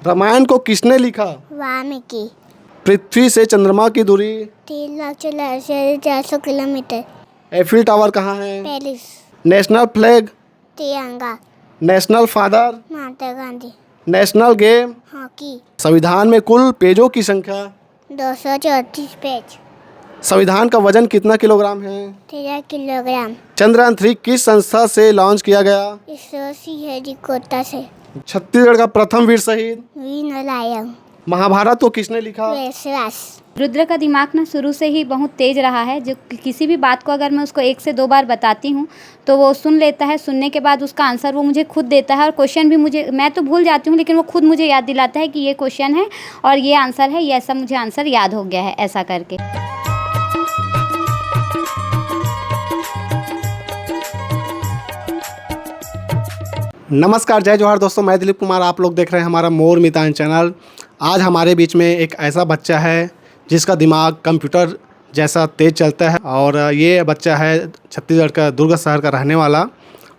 रामायण को किसने लिखा? वाल्मीकि। पृथ्वी से चंद्रमा की दूरी? 3,40,400 किलोमीटर। एफिल टावर कहाँ है? पेरिस। National flag? तिरंगा। National father? Mahatma Gandhi. National game? Hockey. संविधान में कुल पेजों की संख्या? 234 पेज। संविधान का वजन कितना किलोग्राम है? 13 किलोग्राम। चंद्रयान 3 किस संस्था से लॉन्च किया गया? इसरो श्रीहरिकोटा से। छत्तीसगढ़ का प्रथम वीर शहीद? वीर नारायण। महाभारत को किसने लिखा? व्यास। रुद्र का दिमाग ना शुरू से ही बहुत तेज़ रहा है। जो किसी भी बात को अगर मैं उसको 1 से 2 बार बताती हूँ तो वो सुन लेता है। सुनने के बाद उसका आंसर वो मुझे खुद देता है और क्वेश्चन भी मैं तो भूल जाती हूँ, लेकिन वो खुद मुझे याद दिलाता है कि ये क्वेश्चन है और ये आंसर है, ये ऐसा मुझे आंसर याद हो गया है ऐसा करके। नमस्कार, जय जोहार दोस्तों, मैं दिलीप कुमार। आप लोग देख रहे हैं हमारा मोर मितान चैनल। आज हमारे बीच में एक ऐसा बच्चा है जिसका दिमाग कंप्यूटर जैसा तेज़ चलता है और ये बच्चा है छत्तीसगढ़ का दुर्ग शहर का रहने वाला।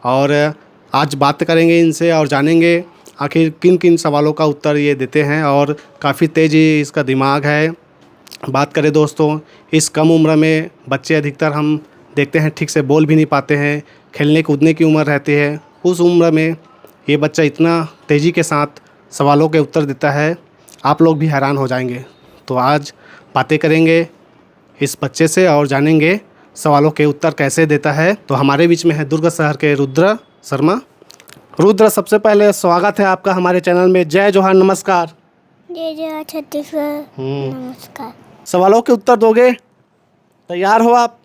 और आज बात करेंगे इनसे और जानेंगे आखिर किन किन सवालों का उत्तर ये देते हैं और काफ़ी तेज़ इसका दिमाग है। बात करें दोस्तों, इस कम उम्र में बच्चे अधिकतर हम देखते हैं ठीक से बोल भी नहीं पाते हैं, खेलने कूदने की उम्र रहती है। उस उम्र में ये बच्चा इतना तेज़ी के साथ सवालों के उत्तर देता है, आप लोग भी हैरान हो जाएंगे। तो आज बातें करेंगे इस बच्चे से और जानेंगे सवालों के उत्तर कैसे देता है। तो हमारे बीच में है दुर्ग शहर के रुद्र शर्मा। रुद्र, सबसे पहले स्वागत है आपका हमारे चैनल में। जय जोहार, नमस्कार। जय जय छत्तीसगढ़। नमस्कार। सवालों के उत्तर दोगे? तैयार हो आप?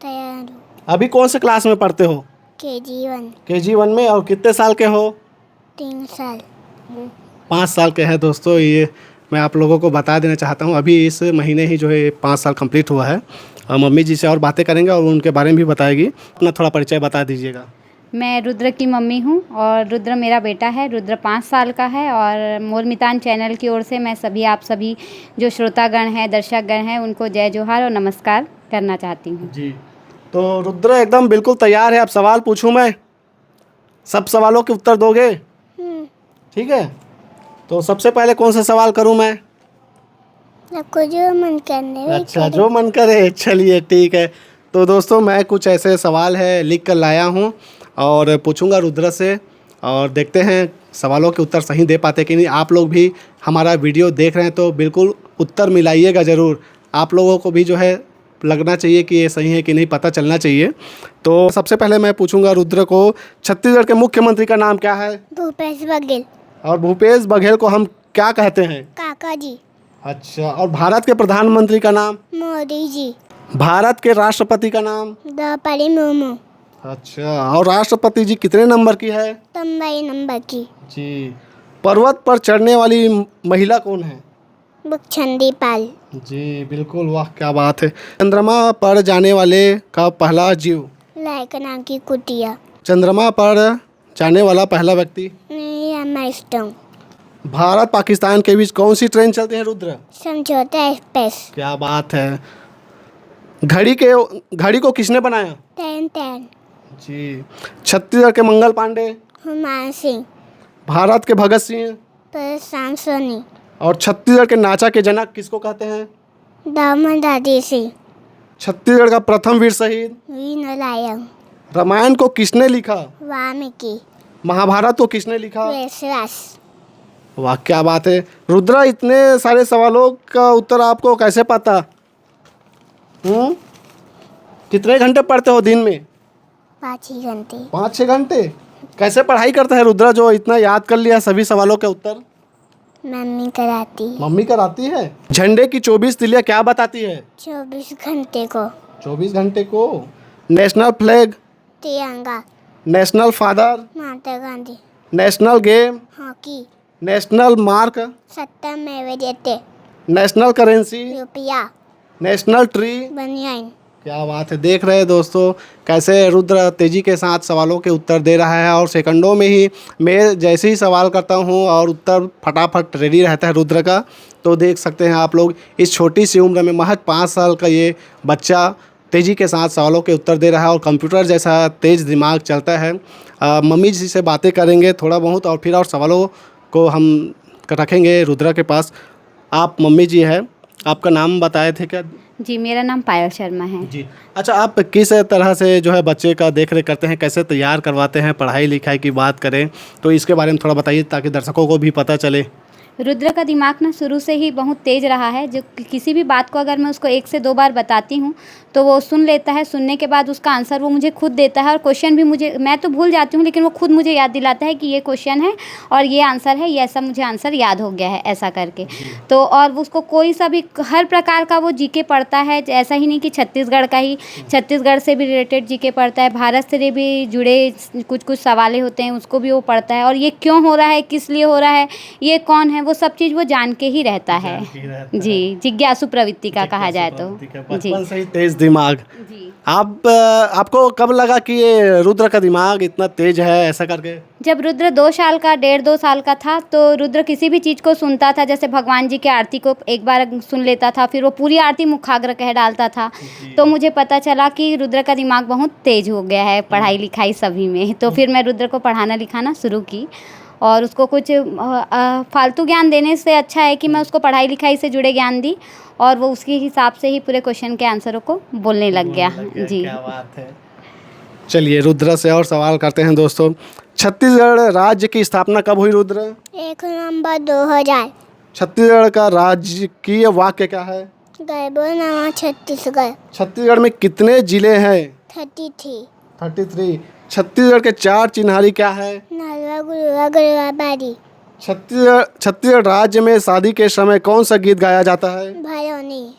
तैयार हूँ। अभी कौन से क्लास में पढ़ते हो? KG1। KG1 में। और कितने साल के हो? 3 साल। 5 साल के हैं दोस्तों। ये मैं आप लोगों को बता देना चाहता हूँ, अभी इस महीने ही जो है 5 साल कंप्लीट हुआ है। और मम्मी जी से और बातें करेंगे और उनके बारे में भी बताएगी। अपना थोड़ा परिचय बता दीजिएगा। मैं रुद्र की मम्मी हूँ और रुद्र मेरा बेटा है। रुद्र 5 साल का है और मोर मितान चैनल की ओर से मैं आप सभी जो श्रोतागण हैं, दर्शकगण हैं, उनको जय जोहार और नमस्कार करना चाहती हूँ जी। तो रुद्र एकदम बिल्कुल तैयार है। अब सवाल पूछूं मैं, सब सवालों के उत्तर दोगे? ठीक है। तो सबसे पहले कौन सा सवाल करूं मैं? आपको जो मन करने वही अच्छा, करो। जो मन करे। चलिए ठीक है। तो दोस्तों, मैं कुछ ऐसे सवाल है लिख कर लाया हूं और पूछूंगा रुद्र से और देखते हैं सवालों के उत्तर सही दे पाते कि नहीं। आप लोग भी हमारा वीडियो देख रहे हैं तो बिल्कुल उत्तर मिलाइएगा ज़रूर। आप लोगों को भी जो है लगना चाहिए कि ये सही है कि नहीं, पता चलना चाहिए। तो सबसे पहले मैं पूछूंगा रुद्र को, छत्तीसगढ़ के मुख्यमंत्री का नाम क्या है? भूपेश बघेल। और भूपेश बघेल को हम क्या कहते हैं? काका जी। अच्छा, और भारत के प्रधानमंत्री का नाम? मोदी जी। भारत के राष्ट्रपति का नाम? द्रौपदी मुर्मू। अच्छा, और राष्ट्रपति जी कितने नंबर की है? 90 नंबर की। जी। पर्वत पर चढ़ने वाली महिला कौन है? बुखचंदी पाल। जी बिल्कुल, वाह क्या बात है। चंद्रमा पर जाने वाले का पहला जीव? लाइका नाम की कुटिया। चंद्रमा पर जाने वाला पहला व्यक्ति? आर्मस्ट्रांग। भारत पाकिस्तान के बीच कौन सी ट्रेन चलती है रुद्र? समझौता एक्सप्रेस। क्या बात है। घड़ी को किसने बनाया? 10 जी। छत्तीसगढ़ के मंगल पांडे? हुमायूं सिंह। भारत के भगत सिंह? प्रशांत सोनी। और छत्तीसगढ़ के नाचा के जनक किसको कहते हैं? दामन दादी सिंह। छत्तीसगढ़ का प्रथम वीर शहीद? वीर नारायण। रामायण को किसने लिखा? वाल्मीकि। महाभारत को किसने लिखा? व्यास। वाह क्या बात है। रुद्रा, इतने सारे सवालों का उत्तर आपको कैसे पता? कितने घंटे पढ़ते हो दिन में? 5 घंटे। 5-6 घंटे? कैसे पढ़ाई करता है रुद्रा जो इतना याद कर लिया सभी सवालों के उत्तर? मम्मी कराती। मम्मी कराती है। झंडे की 24 तिलियां क्या बताती है? 24 घंटे को। 24 घंटे को। National flag? तिरंगा। National father? Mahatma Gandhi. National game? Hockey. National mark? सत्यमेव जयते। National currency? रुपया। National tree? बनियान। क्या बात है। देख रहे हैं दोस्तों कैसे रुद्र तेज़ी के साथ सवालों के उत्तर दे रहा है और सेकंडों में ही मैं जैसे ही सवाल करता हूं और उत्तर फटाफट रेडी रहता है रुद्र का। तो देख सकते हैं आप लोग, इस छोटी सी उम्र में महज 5 साल का ये बच्चा तेज़ी के साथ सवालों के उत्तर दे रहा है और कंप्यूटर जैसा तेज़ दिमाग चलता है। मम्मी जी से बातें करेंगे थोड़ा बहुत और फिर और सवालों को हम रखेंगे रुद्रा के पास। आप मम्मी जी हैं, आपका नाम बताए थे क्या? जी, मेरा नाम पायल शर्मा है। जी। अच्छा, आप किस तरह से जो है बच्चे का देख रेख करते हैं, कैसे तैयार करवाते हैं? पढ़ाई लिखाई की बात करें तो इसके बारे में थोड़ा बताइए ताकि दर्शकों को भी पता चले। रुद्र का दिमाग ना शुरू से ही बहुत तेज़ रहा है। जो किसी भी बात को अगर मैं उसको 1 से 2 बार बताती हूँ तो वो सुन लेता है। सुनने के बाद उसका आंसर वो मुझे खुद देता है और क्वेश्चन भी मैं तो भूल जाती हूँ, लेकिन वो खुद मुझे याद दिलाता है कि ये क्वेश्चन है और ये आंसर है, ये ऐसा मुझे आंसर याद हो गया है ऐसा करके। तो और वो उसको कोई सा भी हर प्रकार का वो जीके पढ़ता है। ऐसा ही नहीं कि छत्तीसगढ़ का ही, छत्तीसगढ़ से भी रिलेटेड जीके पढ़ता है, भारत से भी जुड़े कुछ सवालें होते हैं उसको भी वो पढ़ता है। और ये क्यों हो रहा है, किस लिए हो रहा है, ये कौन है, वो सब चीज़ वो जान के ही रहता है। जी, जिज्ञासु प्रवृत्ति का कहा जाए तो। जी बचपन से ही तेज दिमाग। जी। आपको कब लगा कि ये रुद्र का दिमाग इतना तेज है ऐसा करके? जब रुद्र 2 साल का, 1.5-2 साल का था तो रुद्र किसी भी चीज़ को सुनता था। जैसे भगवान जी की आरती को एक बार सुन लेता था, फिर वो पूरी आरती मुखाग्र कह डालता था। तो मुझे पता चला कि रुद्र का दिमाग बहुत तेज हो गया है पढ़ाई लिखाई सभी में। तो फिर मैं रुद्र को पढ़ाना लिखाना शुरू की और उसको कुछ फालतू ज्ञान देने से अच्छा है कि मैं उसको पढ़ाई लिखाई से जुड़े ज्ञान दी और वो उसके हिसाब से ही पूरे क्वेश्चन के आंसरों को बोलने लग गया। जी, क्या बात है। चलिए रुद्र से और सवाल करते हैं दोस्तों। छत्तीसगढ़ राज्य की स्थापना कब हुई रुद्र? 1 नवंबर 2000। छत्तीसगढ़ का राजकीय वाक्य क्या है? गर्भो नवा छत्तीसगढ़। छत्तीसगढ़ में कितने जिले हैं? 33। 33। छत्तीसगढ़ के 4 चिन्हारी क्या है? नलवा गुरुवा गरुवा बारी। छत्तीसगढ़ राज्य में शादी के समय कौन सा गीत गाया जाता है? भरौनी।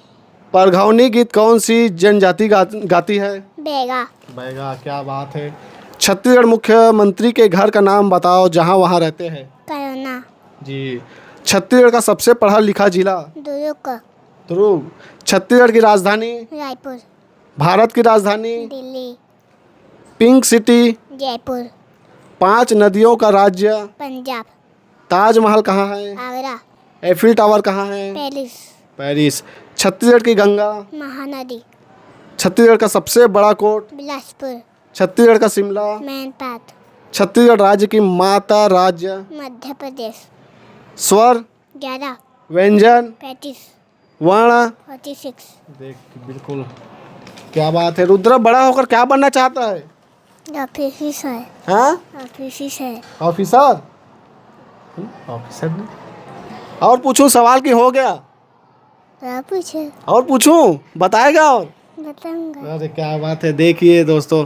परघौनी गीत कौन सी जनजाति गाती है? बेगा। बैगा। क्या बात है। छत्तीसगढ़ मुख्यमंत्री के घर का नाम बताओ जहां वहां रहते हैं। करुणा। जी। छत्तीसगढ़ का सबसे पढ़ा लिखा जिला? दुर्ग। दुर्ग। छत्तीसगढ़ की राजधानी? रायपुर। भारत की राजधानी? दिल्ली। Pink city? जयपुर। 5 नदियों का राज्य? पंजाब। ताजमहल कहाँ है? आगरा। एफिल टावर कहाँ है? पेरिस। पेरिस। छत्तीसगढ़ की गंगा? महानदी। छत्तीसगढ़ का सबसे बड़ा कोर्ट? बिलासपुर। छत्तीसगढ़ का शिमला? मैनपाट। छत्तीसगढ़ राज्य की माता राज्य? मध्य प्रदेश। स्वर? 11। व्यंजन? 35। वर्ण? 46। देख बिल्कुल। क्या बात है। रुद्र बड़ा होकर क्या बनना चाहता है? ऑफिसर। हाँ? ऑफिसर। ऑफिसर? ऑफिसर नहीं। और पूछूं सवाल की हो गया? क्या पूछे? और पूछूं? बताएगा और? बताऊंगा। अरे क्या बात है। देखिए दोस्तों,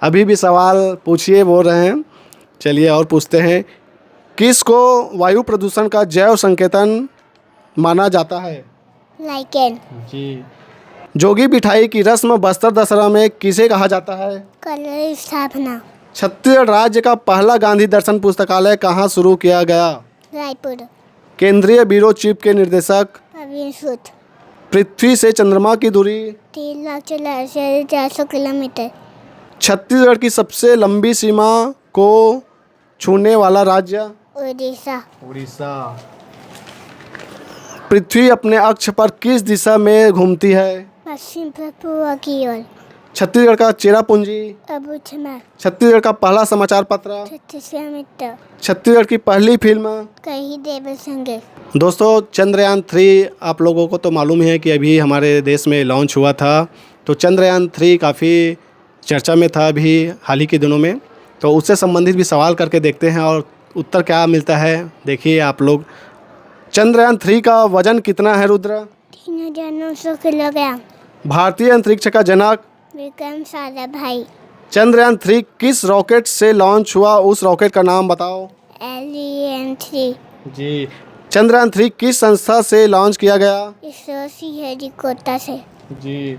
अभी भी सवाल पूछिए बोल रहे हैं। चलिए और पूछते हैं। किसको वायु प्रदूषण का जैव संकेतन माना जाता है? लाइकेन। जी। जोगी बिठाई की रस्म बस्तर दशहरा में किसे कहा जाता है? कलर स्थापना। छत्तीसगढ़ राज्य का पहला गांधी दर्शन पुस्तकालय कहाँ शुरू किया गया? रायपुर। केंद्रीय ब्यूरो चीफ के निर्देशक? प्रवीण सूद। पृथ्वी से चंद्रमा की दूरी? 3,84,400 किलोमीटर। छत्तीसगढ़ की सबसे लंबी सीमा को छूने वाला राज्य? उड़ीसा। उड़ीसा। पृथ्वी अपने अक्ष पर किस दिशा में घूमती है? पश्चिम पर पूर्व की ओर। छत्तीसगढ़ का चेरापूंजी? अबूझमार। छत्तीसगढ़ का पहला समाचार पत्र? 36 मीटर। छत्तीसगढ़ की पहली फिल्म? कहीं देव संगे। दोस्तों, चंद्रयान 3 आप लोगों को तो मालूम है कि अभी हमारे देश में लॉन्च हुआ था। तो चंद्रयान 3 काफ़ी चर्चा में था अभी हाल ही के दिनों में। तो उससे संबंधित भी सवाल करके देखते हैं और उत्तर क्या मिलता है देखिए आप लोग। चंद्रयान 3 का वजन कितना है रुद्र? 3,900 किलोग्राम। भारतीय अंतरिक्ष का जनक? विक्रम साराभाई। चंद्रयान 3 किस रॉकेट से लॉन्च हुआ, उस रॉकेट का नाम बताओ। LEN-3। जी। चंद्रयान 3 किस संस्था से लॉन्च किया गया? इसरो श्रीहरिकोटा से। जी।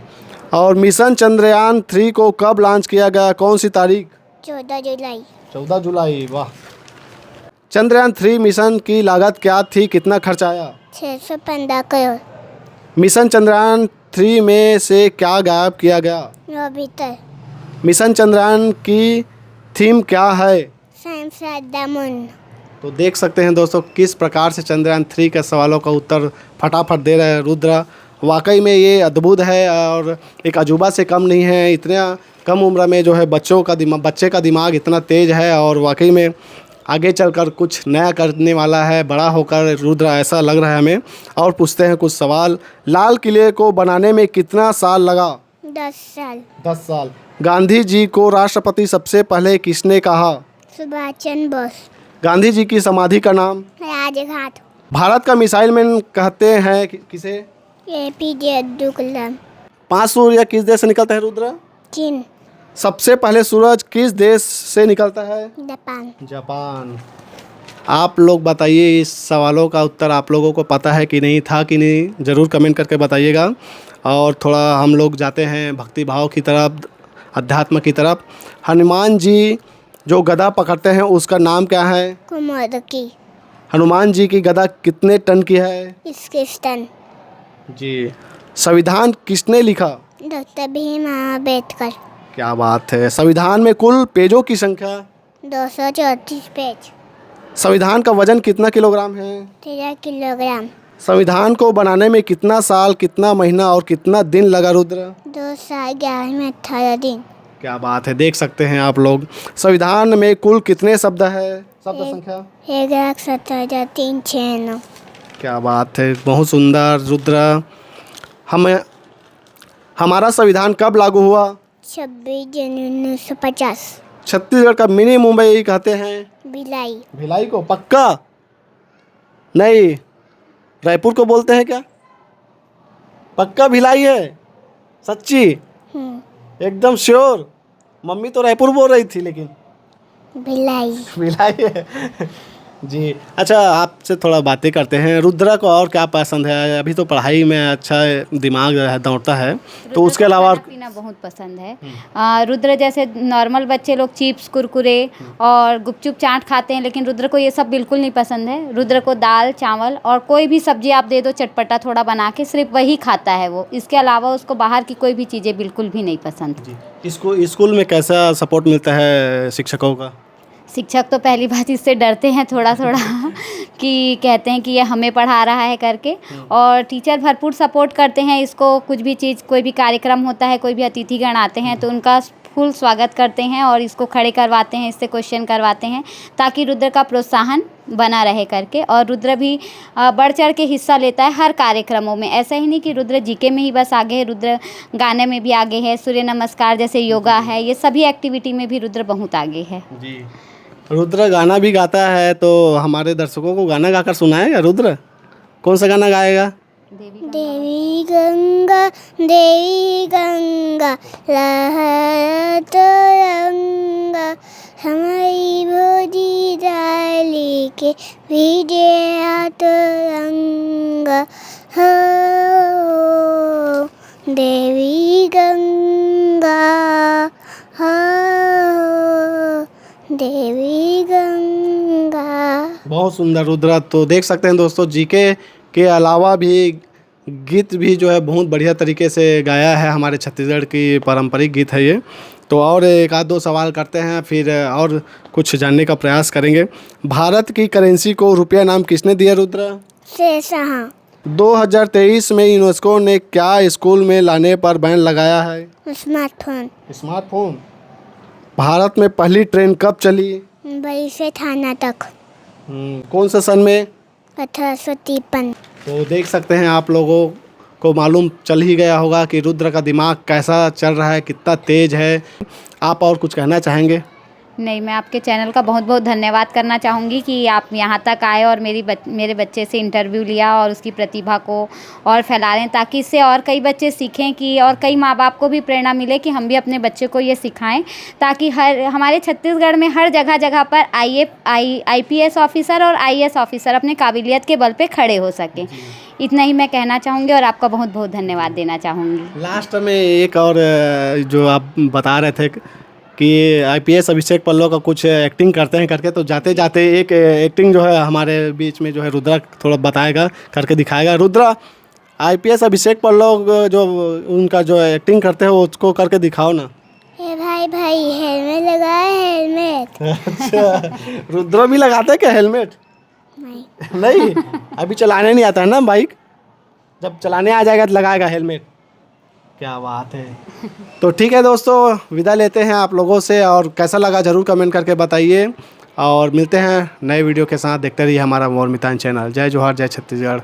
और मिशन चंद्रयान 3 को कब लॉन्च किया गया, कौन सी तारीख? 14 जुलाई। 14 जुलाई। वाह। चंद्रयान 3 मिशन की लागत क्या थी, कितना खर्च आया? 615 करोड़। मिशन चंद्रयान 3 में से क्या गायब किया गया? ऑर्बिटर। मिशन चंद्रयान की थीम क्या है? Science at the moon. तो देख सकते हैं दोस्तों किस प्रकार से चंद्रयान 3 के सवालों का उत्तर फटाफट दे रहे हैं रुद्र। वाकई में ये अद्भुत है और एक अजूबा से कम नहीं है। इतना कम उम्र में जो है बच्चे का दिमाग इतना तेज़ है और वाकई में आगे चलकर कुछ नया करने वाला है, बड़ा होकर रुद्र, ऐसा लग रहा है हमें। और पूछते हैं कुछ सवाल। लाल किले को बनाने में कितना साल लगा? 10 साल। 10 साल। गांधी जी को राष्ट्रपति सबसे पहले किसने कहा? सुभाष चंद्र बोस। गांधी जी की समाधि का नाम? राजघाट। भारत का मिसाइल मैन कहते हैं किसे? APJ अब्दुल कलाम। 5 सूर्य किस देश से निकलता है रुद्र? चीन। सबसे पहले सूरज किस देश से निकलता है? जापान। जापान। आप लोग बताइए, इस सवालों का उत्तर आप लोगों को पता है कि नहीं, था कि नहीं, ज़रूर कमेंट करके बताइएगा। और थोड़ा हम लोग जाते हैं भक्ति भाव की तरफ, अध्यात्म की तरफ। हनुमान जी जो गदा पकड़ते हैं उसका नाम क्या है? कुमार की। हनुमान जी की गदा कितने टन की है? इसके स्तन। जी। संविधान किसने लिखा? डॉक्टर भीम अम्बेडकर। क्या बात है। संविधान में कुल पेजों की संख्या? 234 पेज। संविधान का वजन कितना किलोग्राम है? 13 किलोग्राम। संविधान को बनाने में कितना साल, कितना महीना और कितना दिन लगा रुद्र? 2 साल 11 में 18 दिन। क्या बात है, देख सकते हैं आप लोग। संविधान में कुल कितने शब्द है? शब्द संख्या? 1,17,369। क्या बात है, बहुत सुंदर रुद्र। हमारा संविधान कब लागू हुआ? 26 जनवरी 1950। छत्तीसगढ़ का मिनी मुंबई कहते हैं? भिलाई। भिलाई को? पक्का? नहीं, रायपुर को बोलते हैं क्या? पक्का भिलाई है? सच्ची? एकदम श्योर? मम्मी तो रायपुर बोल रही थी लेकिन भिलाई। भिलाई है। जी। अच्छा, आपसे थोड़ा बातें करते हैं। रुद्रा को और क्या पसंद है? अभी तो पढ़ाई में अच्छा दिमाग दौड़ता है, तो उसके अलावा खाना पीना बहुत पसंद है। रुद्र जैसे नॉर्मल बच्चे लोग चिप्स, कुरकुरे और गुपचुप, चाट खाते हैं, लेकिन रुद्र को ये सब बिल्कुल नहीं पसंद है। रुद्र को दाल चावल और कोई भी सब्जी आप दे दो चटपटा थोड़ा बना के, सिर्फ वही खाता है वो। इसके अलावा उसको बाहर की कोई भी चीज़ें बिल्कुल भी नहीं पसंद। इसको स्कूल में कैसा सपोर्ट मिलता है शिक्षकों का? शिक्षक तो पहली बात इससे डरते हैं थोड़ा थोड़ा कि कहते हैं कि ये हमें पढ़ा रहा है करके, और टीचर भरपूर सपोर्ट करते हैं इसको। कुछ भी चीज़, कोई भी कार्यक्रम होता है, कोई भी अतिथिगण आते हैं तो उनका फुल स्वागत करते हैं और इसको खड़े करवाते हैं, इससे क्वेश्चन करवाते हैं ताकि रुद्र का प्रोत्साहन बना रहे करके। और रुद्र भी बढ़ चढ़ के हिस्सा लेता है हर कार्यक्रमों में। ऐसा ही नहीं कि रुद्र जीके में ही बस आगे है, रुद्र गाने में भी आगे है, सूर्य नमस्कार जैसे योगा है, ये सभी एक्टिविटी में भी रुद्र बहुत आगे है। जी। रुद्र गाना भी गाता है, तो हमारे दर्शकों को गाना गाकर सुनाएगा रुद्र? कौन सा गाना गाएगा? देवी गंगा देवी गंगा लहत रंगा, हमारी भोजी डाली के विजया रंगा हो। देवी गंगा हो, देवी गंगा। बहुत सुंदर रुद्रा। तो देख सकते हैं दोस्तों, जीके के अलावा भी गीत भी जो है बहुत बढ़िया तरीके से गाया है। हमारे छत्तीसगढ़ की पारंपरिक गीत है ये। तो और एक आध दो सवाल करते हैं, फिर और कुछ जानने का प्रयास करेंगे। भारत की करेंसी को रुपया नाम किसने दिया रुद्रा? शेरशाह। 2023 में यूनेस्को ने क्या स्कूल में लाने पर बैन लगाया है? स्मार्टफोन। स्मार्टफोन। भारत में पहली ट्रेन कब चली? मुंबई से थाना तक। कौन से सन में? 1853। तो देख सकते हैं, आप लोगों को मालूम चल ही गया होगा कि रुद्र का दिमाग कैसा चल रहा है, कितना तेज है। आप और कुछ कहना चाहेंगे? नहीं, मैं आपके चैनल का बहुत बहुत धन्यवाद करना चाहूँगी कि आप यहाँ तक आए और मेरे बच्चे से इंटरव्यू लिया और उसकी प्रतिभा को और फैला रहे हैं, ताकि इससे और कई बच्चे सीखें कि, और कई माँ बाप को भी प्रेरणा मिले कि हम भी अपने बच्चे को ये सिखाएं, ताकि हमारे छत्तीसगढ़ में हर जगह जगह पर IPS ऑफिसर और IAS ऑफिसर अपने काबिलियत के बल पे खड़े हो सकें। इतना ही मैं कहना चाहूँगी और आपका बहुत बहुत धन्यवाद देना चाहूँगी। लास्ट में एक और जो आप बता रहे थे कि IPS अभिषेक पल्लव का कुछ एक्टिंग करते हैं करके, तो जाते जाते एक एक्टिंग जो है हमारे बीच में जो है रुद्रा थोड़ा बताएगा, करके दिखाएगा। रुद्रा, IPS अभिषेक पल्लव जो उनका जो एक्टिंग करते हैं उसको करके दिखाओ ना। भाई हेलमेट लगाए, हेलमेट। अच्छा, रुद्रा भी लगाते हैं क्या हेलमेट? नहीं, अभी चलाने नहीं आता है ना बाइक, जब चलाने आ जाएगा तो लगाएगा हेलमेट। क्या बात है। तो ठीक है दोस्तों, विदा लेते हैं आप लोगों से, और कैसा लगा ज़रूर कमेंट करके बताइए। और मिलते हैं नए वीडियो के साथ। देखते रहिए हमारा मोर मितान चैनल। जय जोहार, जय छत्तीसगढ़।